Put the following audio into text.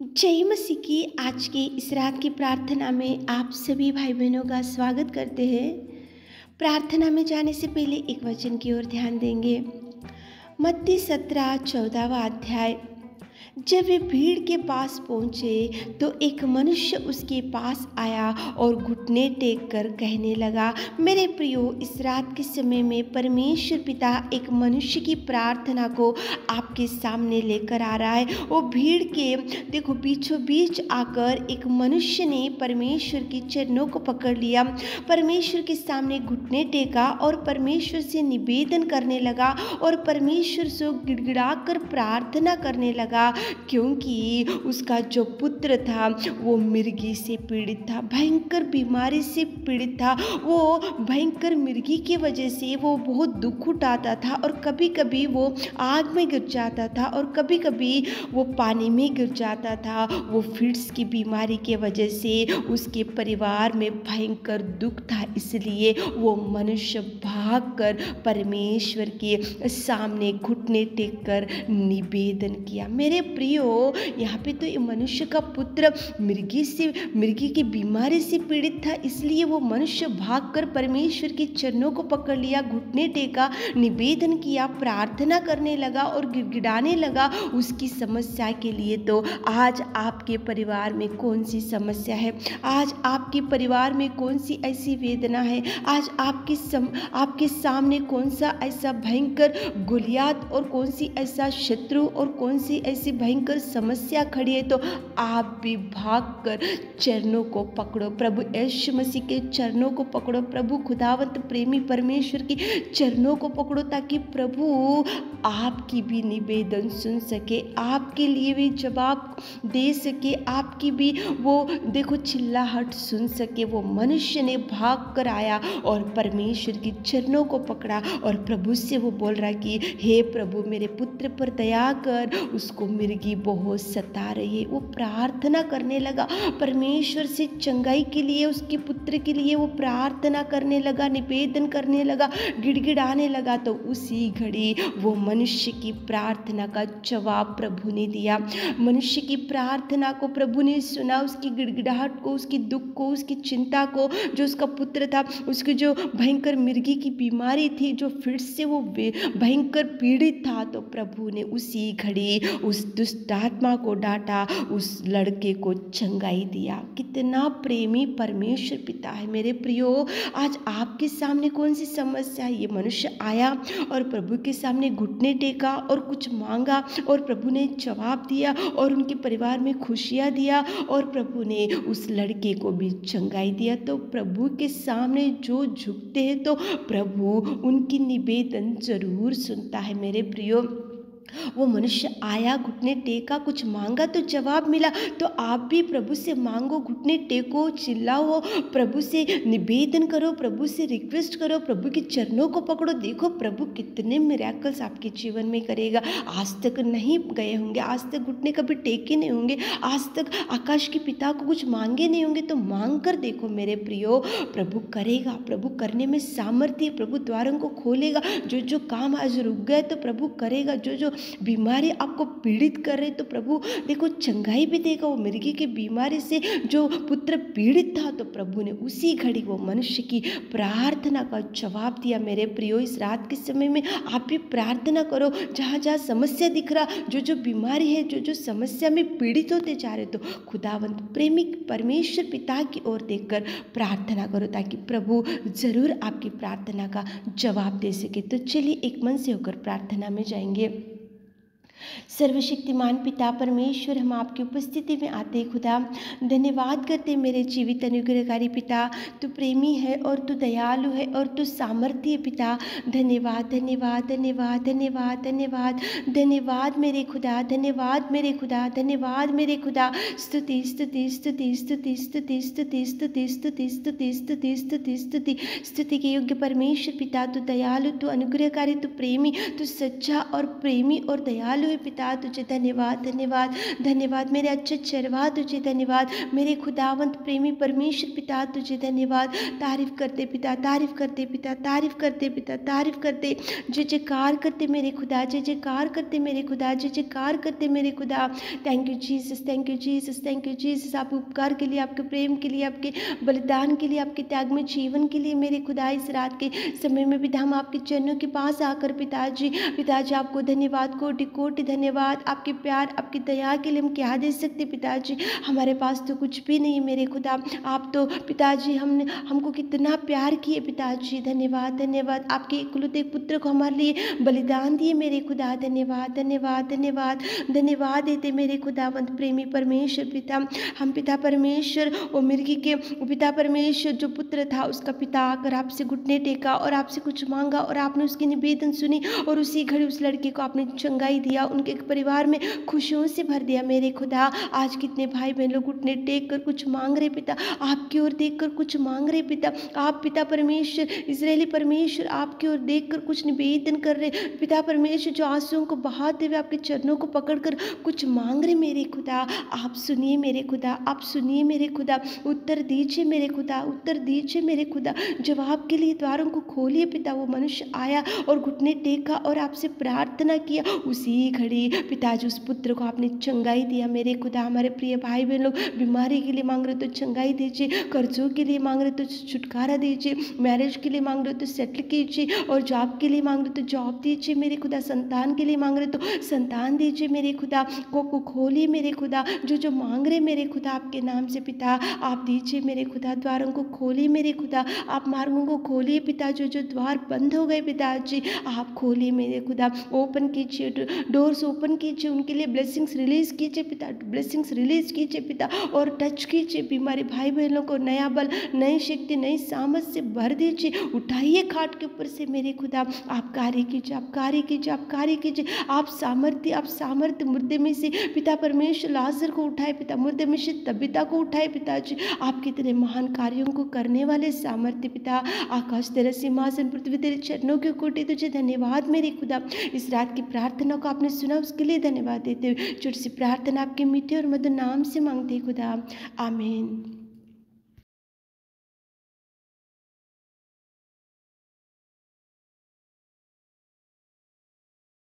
जय मसीह की आज की इस रात की प्रार्थना में आप सभी भाई बहनों का स्वागत करते हैं। प्रार्थना में जाने से पहले एक वचन की ओर ध्यान देंगे। मत्ती 17-14वां अध्याय। जब वे भीड़ के पास पहुँचे तो एक मनुष्य उसके पास आया और घुटने टेक कर कहने लगा, मेरे प्रियो, इस रात के समय में परमेश्वर पिता एक मनुष्य की प्रार्थना को आपके सामने लेकर आ रहा है। वो भीड़ के देखो बीचों बीच आकर एक मनुष्य ने परमेश्वर के चरणों को पकड़ लिया, परमेश्वर के सामने घुटने टेका और परमेश्वर से निवेदन करने लगा और परमेश्वर से गिड़गिड़ा कर प्रार्थना करने लगा, क्योंकि उसका जो पुत्र था वो मिर्गी से पीड़ित था, भयंकर बीमारी से पीड़ित था। वो भयंकर मिर्गी की वजह से वो बहुत दुख उठाता था और कभी कभी वो आग में गिर जाता था और कभी कभी वो पानी में गिर जाता था। वो फिट्स की बीमारी के वजह से उसके परिवार में भयंकर दुख था, इसलिए वो मनुष्य भागकर परमेश्वर के सामने घुटने टेक कर निवेदन किया। मेरे प्रियो, यहाँ पे तो ये मनुष्य का पुत्र मिर्गी की बीमारी से पीड़ित था, इसलिए वो मनुष्य भागकर परमेश्वर के चरणों को पकड़ लिया, घुटने टेका, निवेदन किया, प्रार्थना करने लगा और गिड़गिड़ाने लगा उसकी समस्या के लिए। तो आज आपके परिवार में कौन सी समस्या है, आज आपके परिवार में कौन सी ऐसी वेदना है, आज आपके सामने कौन सा ऐसा भयंकर गोलियात और कौन सी ऐसा शत्रु और कौन सी ऐसी भयंकर समस्या खड़ी है, तो आप भी भागकर चरणों को पकड़ो, प्रभु यीशु मसीह के चरणों को पकड़ो, प्रभु खुदावंत प्रेमी परमेश्वर के चरणों को पकड़ो, ताकि प्रभु आपकी भी निवेदन सुन सके, आपके लिए भी जवाब दे सके, आपकी भी वो देखो चिल्लाहट सुन सके। वो मनुष्य ने भाग कर आया और परमेश्वर के चरणों को पकड़ा और प्रभु से वो बोल रहा कि हे प्रभु, मेरे पुत्र पर दया कर, उसको मिर्गी बहुत सता रही है। वो प्रार्थना करने लगा परमेश्वर से चंगाई के लिए, उसके पुत्र के लिए वो प्रार्थना करने लगा, निवेदन करने लगा, गिड़गिड़ाने लगा। तो उसी घड़ी वो मनुष्य की प्रार्थना का जवाब प्रभु ने दिया, मनुष्य की प्रार्थना को प्रभु ने सुना, उसकी गिड़गिड़ाहट को, उसकी दुख को, उसकी चिंता को, जो उसका पुत्र था, उसकी जो भयंकर मिर्गी की बीमारी थी, जो फिर से वो भयंकर पीड़ित था, तो प्रभु ने उसी घड़ी उस दुष्ट आत्मा को डांटा, उस लड़के को चंगाई दिया। कितना प्रेमी परमेश्वर पिता है। मेरे प्रियो, आज आपके सामने कौन सी समस्या है? ये मनुष्य आया और प्रभु के सामने घुटने टेका और कुछ मांगा और प्रभु ने जवाब दिया और उनके परिवार में खुशियाँ दिया और प्रभु ने उस लड़के को भी चंगाई दिया। तो प्रभु के सामने जो झुकते हैं तो प्रभु उनकी निवेदन जरूर सुनता है। मेरे प्रियो, वो मनुष्य आया, घुटने टेका, कुछ मांगा तो जवाब मिला। तो आप भी प्रभु से मांगो, घुटने टेको, चिल्लाओ, प्रभु से निवेदन करो, प्रभु से रिक्वेस्ट करो, प्रभु के चरणों को पकड़ो। देखो प्रभु कितने मिरेकल्स आपके जीवन में करेगा। आज तक नहीं गए होंगे, आज तक घुटने कभी टेके नहीं होंगे, आज तक आकाश के पिता को कुछ मांगे नहीं होंगे, तो मांग कर देखो मेरे प्रियो, प्रभु करेगा। प्रभु करने में सामर्थ्य, प्रभु द्वारों को खोलेगा। जो काम आज रुक गए तो प्रभु करेगा। जो बीमारी आपको पीड़ित कर रहे तो प्रभु देखो चंगाई भी देगा। वो मिर्गी की बीमारी से जो पुत्र पीड़ित था, तो प्रभु ने उसी घड़ी वो मनुष्य की प्रार्थना का जवाब दिया। मेरे प्रियो, इस रात के समय में आप भी प्रार्थना करो। जहाँ जहाँ समस्या दिख रहा, जो बीमारी है, जो समस्या में पीड़ित होते जा रहे, तो खुदावंत प्रेमी परमेश्वर पिता की ओर देखकर प्रार्थना करो, ताकि प्रभु जरूर आपकी प्रार्थना का जवाब दे सके। तो चलिए एक मन से होकर प्रार्थना में जाएंगे। सर्वशक्तिमान पिता परमेश्वर, हम आपकी उपस्थिति में आते खुदा धन्यवाद करते मेरे जीवित अनुग्रहकारी पिता। तू प्रेमी है और तू दयालु है और तू सामर्थ्य पिता। धन्यवाद धन्यवाद धन्यवाद धन्यवाद धन्यवाद धन्यवाद मेरे खुदा, धन्यवाद मेरे खुदा, धन्यवाद मेरे खुदा। स्तुति स्तुति स्तुति स्तुति स्तुति स्तुति स्तुति स्तुति स्तुति स्तुति स्तुति स्तुति स्तुति के योग्य परमेश्वर पिता। तू दयालु, तू अनुग्रहकारी, तू प्रेमी, तू सच्चा और प्रेमी और दयालु हुए पिता तुझे धन्यवाद धन्यवाद धन्यवाद। मेरे अच्छे चरवाहा तुझे धन्यवाद। मेरे खुदावंत प्रेमी परमेश्वर पिता तुझे धन्यवाद। तारीफ करते पिता, तारीफ करते पिता, तारीफ करते पिता, तारीफ करते। जय जयकार करते मेरे खुदा, जय जयकार करते मेरे खुदा, जय जयकार करते मेरे खुदा। Thank you Jesus, thank you Jesus, thank you Jesus. आपके उपकार के लिए, आपके प्रेम के लिए, आपके बलिदान के लिए, आपके त्याग में जीवन के लिए मेरे खुदा इस रात के समय में भी हम आपके चरणों के पास आकर पिताजी आपको धन्यवाद, कोटि कोटि धन्यवाद। आपके प्यार, आपकी दया के लिए हम क्या दे सकते पिताजी। हमारे पास तो कुछ भी नहीं मेरे खुदा। आप तो पिताजी हमको कितना प्यार किए पिताजी। धन्यवाद धन्यवाद। आपके इकलौते पुत्र को हमारे लिए बलिदान दिए मेरे खुदा। धन्यवाद धन्यवाद धन्यवाद धन्यवाद देते मेरे खुदावंत प्रेमी परमेश्वर पिता। हम पिता परमेश्वर और मिर्गी के पिता परमेश्वर जो पुत्र था उसका पिता आकर आपसे घुटने टेका और आपसे कुछ मांगा और आपने उसकी निवेदन सुनी और उसी घड़ी उस लड़के को आपने चंगाई दिया, उनके परिवार में खुशियों से भर दिया मेरे खुदा। आज कितने भाई बहन लोग घुटने टेक कर कुछ मांग रहे पिता, आपकी ओर देख कर कुछ मांग रहे पिता। आप पिता परमेश्वर, इजरायली परमेश्वर आपकी ओर देख कर कुछ निवेदन कर रहे पिता परमेश्वर, जो आंसुओं को बहाते हुए आपके चरणों को पकड़ कर कुछ मांग रहे मेरे खुदा। आप सुनिए मेरे खुदा, आप सुनिए मेरे खुदा। उत्तर दीजिए मेरे खुदा, उत्तर दीजिए मेरे खुदा। जवाब के लिए द्वारों को खोलिए पिता। वो मनुष्य आया और घुटने टेका और आपसे प्रार्थना किया, उसी घड़ी पिताजी उस पुत्र को आपने चंगाई दिया मेरे खुदा। हमारे प्रिय भाई बहन लोग बीमारी के लिए मांग रहे तो चंगाई दीजिए, कर्जों के लिए मांग रहे तो छुटकारा दीजिए, मैरिज के लिए मांग रहे तो सेटल कीजिए, और जॉब के लिए मांग रहे तो जॉब दीजिए मेरे खुदा। संतान के लिए मांग रहे तो संतान दीजिए मेरे खुदा। को खोलिए मेरे खुदा। जो मांग रहे मेरे खुदा आपके नाम से पिता, आप दीजिए मेरे खुदा। द्वारों को खोलिए मेरे खुदा, आप मार्गों को खोलिए पिता। जो द्वार बंद हो गए पिताजी आप खोलिए मेरे खुदा। ओपन कीजिए, डोर्स ओपन कीजिए, उनके लिए ब्लेसिंग्स रिलीज कीजिए पिता, ब्लेसिंग्स रिलीज कीजिए पिता। और टच कीजिए बीमारी भाई बहनों को, नया बल, नई शक्ति, नई सामर्थ से भर दीजिए। उठाइए खाट के ऊपर से मेरे खुदा। आप कार्य कीजिए, आप कार्य कीजिए, आप कार्य कीजिए। आप सामर्थ्य मुर्दे में से पिता परमेश्वर लाजर को उठाए पिता, मुर्दे में से तबीता को उठाए पिताजी। आप कितने महान कार्यों को करने वाले सामर्थ्य पिता। आकाश तेरा सिंहासन, पृथ्वी तेरे चरणों की कोटि, तुझे धन्यवाद मेरे खुदा। इस रात की प्रार्थना को आपने सुना उसके लिए धन्यवाद देते हुए छोटी सी प्रार्थना आपके मीठे और मधुर नाम से मांगते खुदा, आमीन।